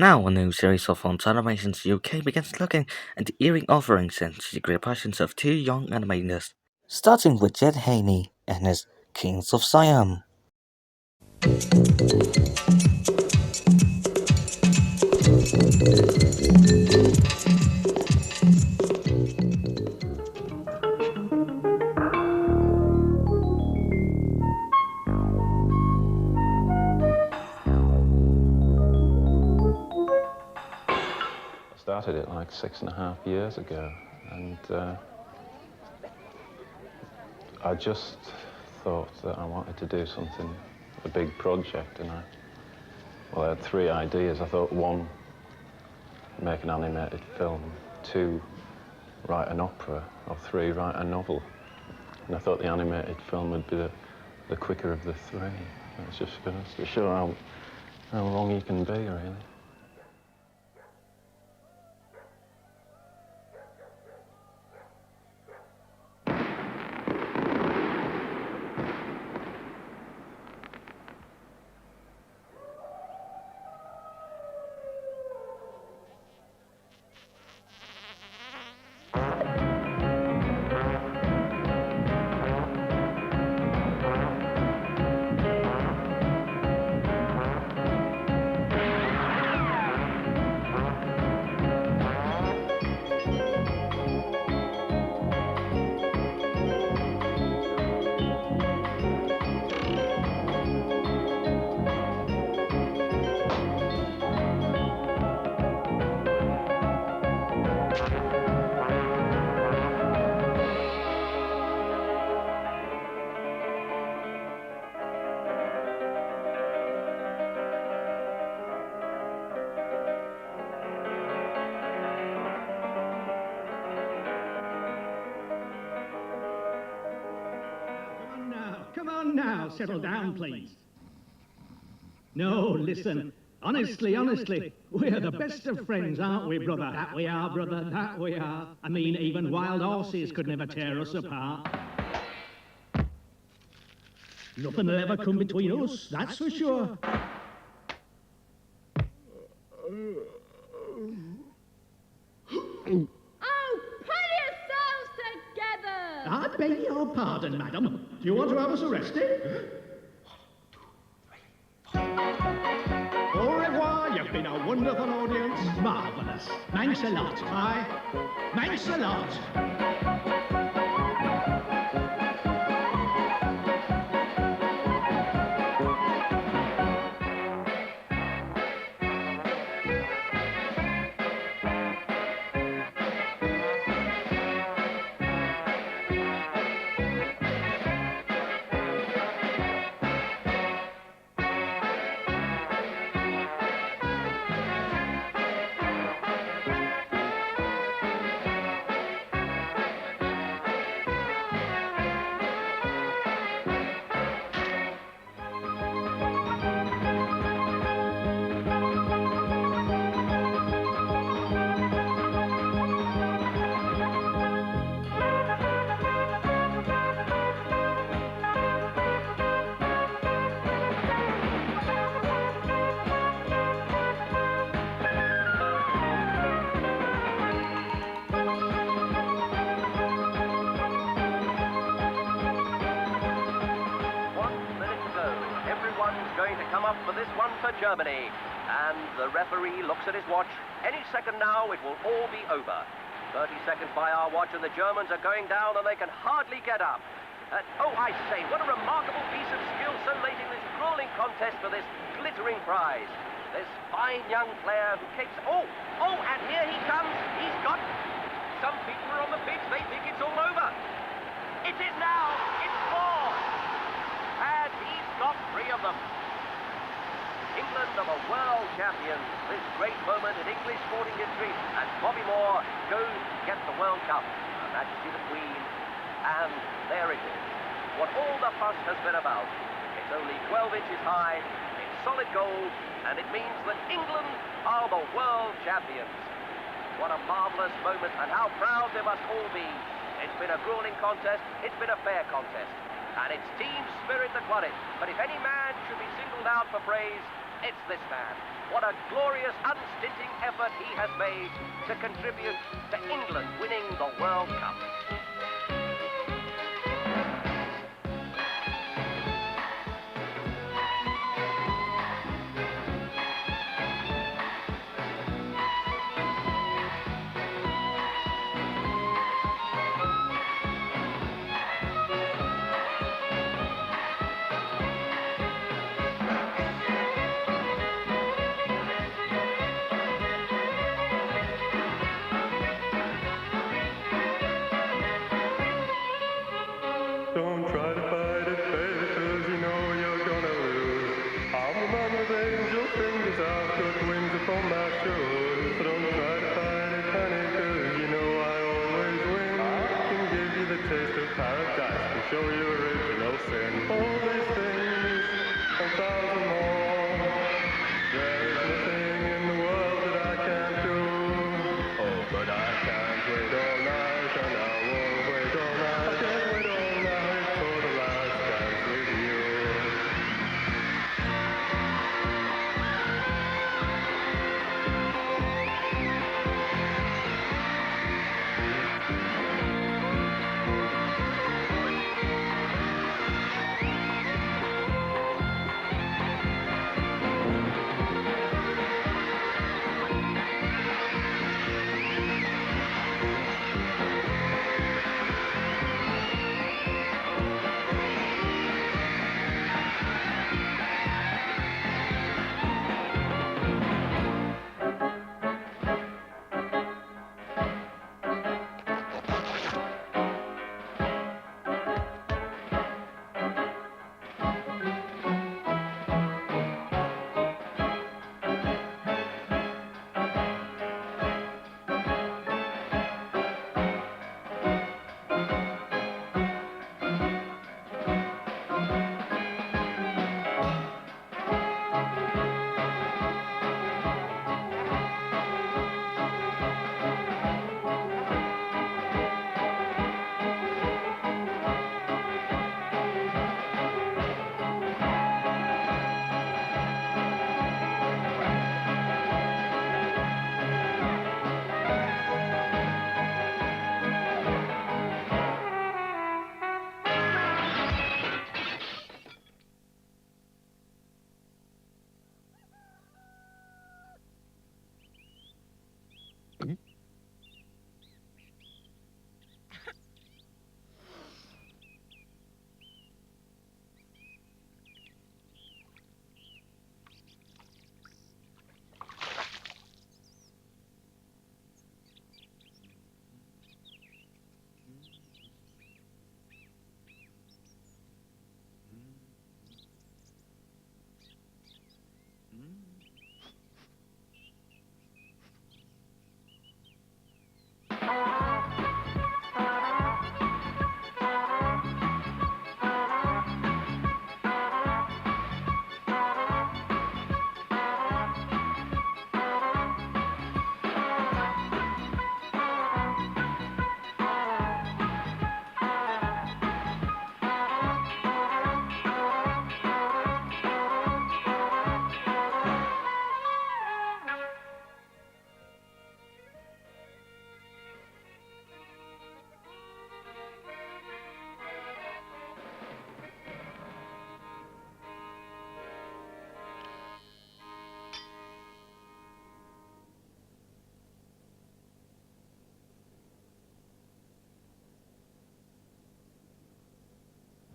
Now, a new series of Animations UK begins looking at the earring offerings and secret passions of two young animators, starting with Jed Haney and his Kings of Siam. I started it like 6.5 years ago, and I just thought that I wanted to do something, a big project, and I had three ideas. I thought, one, make an animated film, two, write an opera, or three, write a novel. And I thought the animated film would be the quicker of the three. It's just going to show how long you can be, really. Come on now, settle down, please. No, listen. Honestly, we're the best of friends, aren't we, brother? That we are, brother, that we are. I mean, even wild horses could never tear us apart. Nothing will ever come between us, that's for sure. I beg your pardon, madam. Do you want to have us arrested? Au revoir, you've been a wonderful audience. Marvellous. Thanks a lot. Aye. Thanks a lot. Come up for this one for Germany. And the referee looks at his watch. Any second now, it will all be over. 30 seconds by our watch, and the Germans are going down, and they can hardly get up. Oh, I say, what a remarkable piece of skill so late in this grueling contest for this glittering prize. This fine young player who kicks... Oh, and here he comes. He's got... Some people are on the pitch. They think it's all over. It is now. It's 4. And he's got 3 of them. England are the world champions. This great moment in English sporting history, and Bobby Moore goes to get the World Cup. Her Majesty the Queen, and there it is. What all the fuss has been about. It's only 12 inches high, it's solid gold, and it means that England are the world champions. What a marvellous moment, and how proud they must all be. It's been a grueling contest, it's been a fair contest, and it's team spirit that won it. But if any man should be singled out for praise, it's this man. What a glorious, unstinting effort he has made to contribute to England winning the World Cup. Don't try to fight it, baby, 'cause you know you're gonna lose. I'm a man with angel fingers, I've got wings upon my shoes. So don't try to fight it, honey, 'cause you know I always win. I can give you the taste of paradise and show you original sin. All these things, a thousand more. There is nothing in the world that I can't do. Oh, but I can't wait all night, and I won't wait all night. I can't wait all night for the last dance with you.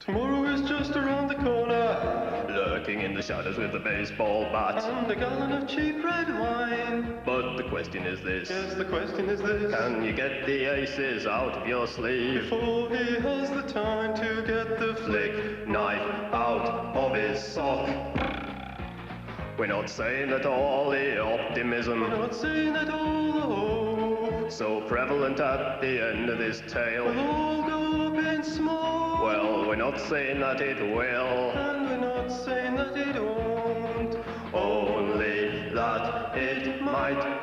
Tomorrow is just around the corner, Lurking in the shadows with a baseball bat. and a gallon of cheap red wine. But the question is this: Yes, the question is this. can you get the aces out of your sleeve? Before he has the time to get the Flick knife out of his sock. We're not saying that all the optimism We're not saying that all the hope so prevalent at the end of this will tale. all go up in smoke. Well, we're not saying that it will, And we're not saying that it won't. only that it might.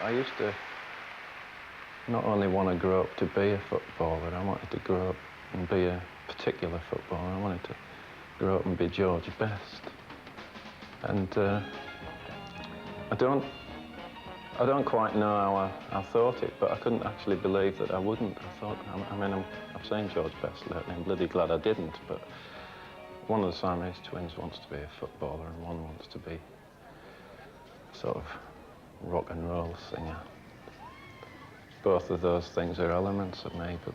I used to not only want to grow up to be a footballer, I wanted to grow up and be a particular footballer. I wanted to grow up and be George Best. And I don't quite know how I thought it, but I couldn't actually believe that I wouldn't. I thought, I've seen George Best lately. I'm bloody glad I didn't, but one of the Siamese twins wants to be a footballer and one wants to be sort of rock and roll singer. Both of those things are elements of me, but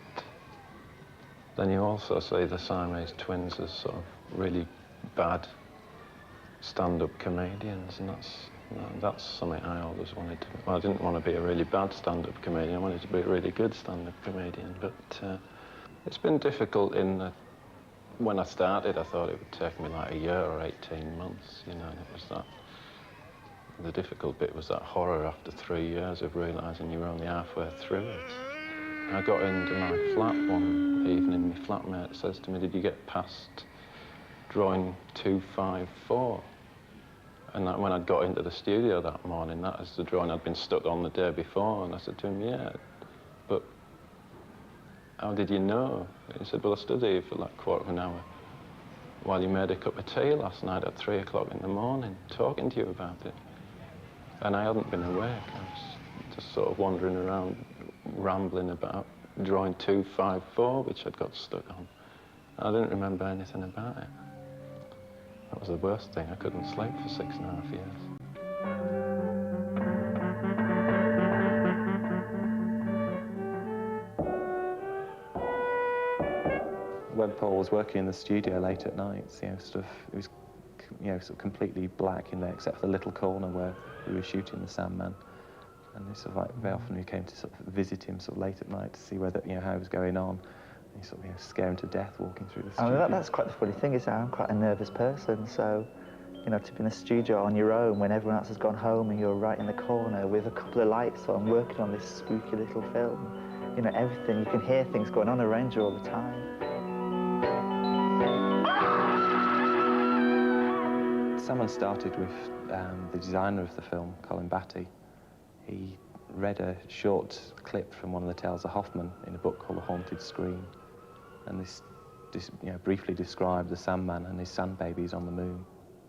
then you also see the Siamese twins as sort of really bad stand-up comedians, and that's something I always wanted to. Well, I didn't want to be a really bad stand-up comedian. I wanted to be a really good stand-up comedian, but it's been difficult in that when I started, I thought it would take me like a year or 18 months, you know, and it was that. The difficult bit was that horror after 3 years of realising you were only halfway through it. I got into my flat one evening, my flatmate says to me, "Did you get past drawing 254?" And that when I'd got into the studio that morning, that is the drawing I'd been stuck on the day before, and I said to him, "Yeah, but how did you know?" He said, "Well, I stood here for like a quarter of an hour while you made a cup of tea last night at 3 o'clock in the morning, talking to you about it. And I hadn't been awake. I was just sort of wandering around, rambling about drawing 254, which I'd got stuck on. I didn't remember anything about it. That was the worst thing. I couldn't sleep for 6.5 years. When Paul was working in the studio late at night, you know, sort of, it was, you know, sort of completely black in there, except for the little corner where we were shooting the Sandman. And sort of like very often we came to sort of visit him sort of late at night to see whether, you know, how he was going on. And he sort of, you know, scare him to death walking through the studio. I mean, that's quite the funny thing is I'm quite a nervous person, so, you know, to be in a studio on your own when everyone else has gone home and you're right in the corner with a couple of lights on, working on this spooky little film, you know, everything, you can hear things going on around you all the time. Sandman started with the designer of the film, Colin Batty. He read a short clip from one of the tales of Hoffman in a book called The Haunted Screen. And this you know, briefly described the Sandman and his sand babies on the moon.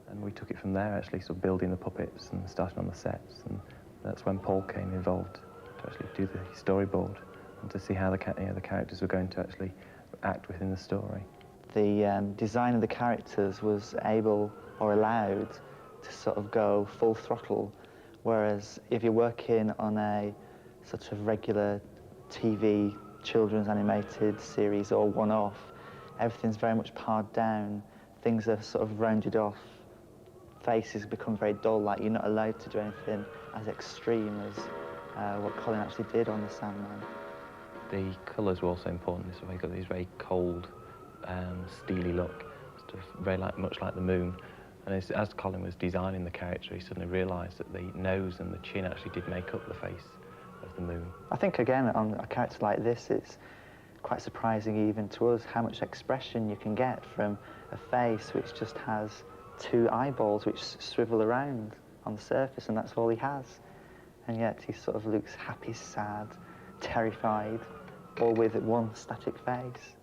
And we took it from there, actually, sort of building the puppets and starting on the sets. And that's when Paul came involved to actually do the storyboard and to see how the characters were going to actually act within the story. The design of the characters was able or allowed to sort of go full throttle, whereas if you're working on a sort of regular TV children's animated series or one-off, everything's very much pared down, things are sort of rounded off, faces become very dull, like you're not allowed to do anything as extreme as what Colin actually did on the Sandman. The colours were also important. So we got these very cold, steely look, sort of very much like the moon. And as Colin was designing the character, he suddenly realised that the nose and the chin actually did make up the face of the moon. I think, again, on a character like this, it's quite surprising even to us how much expression you can get from a face which just has two eyeballs which swivel around on the surface, and that's all he has. And yet he sort of looks happy, sad, terrified, all with one static face.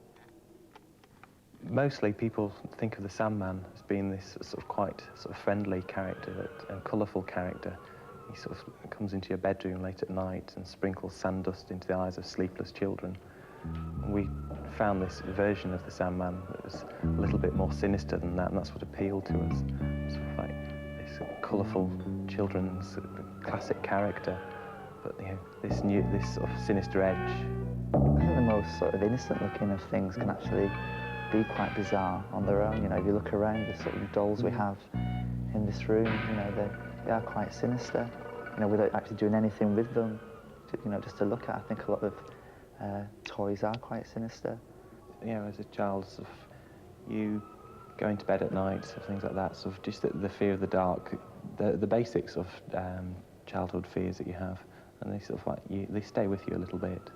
Mostly people think of the Sandman as being this sort of quite sort of friendly character, a colourful character. He sort of comes into your bedroom late at night and sprinkles sand dust into the eyes of sleepless children. And we found this version of the Sandman that was a little bit more sinister than that, and that's what appealed to us. Sort of like this colourful children's classic character, but you know, this sort of sinister edge. I think the most sort of innocent looking of things can actually be quite bizarre on their own. You know, if you look around the sort of dolls we have in this room, you know, they are quite sinister. You know, without actually doing anything with them, you know, just to look at. I think a lot of toys are quite sinister. You know, as a child, sort of, you going to bed at night, sort of things like that, sort of just the fear of the dark, the basics of childhood fears that you have, and they sort of like they stay with you a little bit.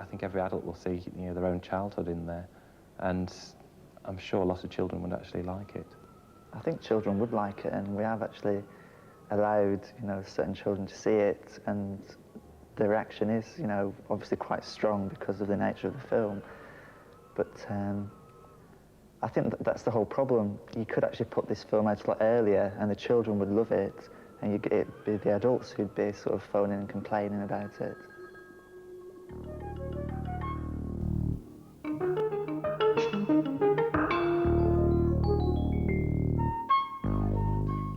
think every adult will see their own childhood in there, and I'm sure a lot of children would actually like it. I think children would like it, and we have actually allowed certain children to see it, and the reaction is obviously quite strong because of the nature of the film. But I think that's the whole problem. You could actually put this film out a lot earlier, and the children would love it, and it'd be the adults who'd be sort of phoning and complaining about it.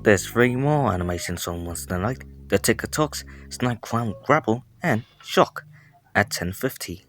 There's 3 more animations on Wednesday night: The Ticker Talks, Snipe Crown Grapple, and Shock at 10:50.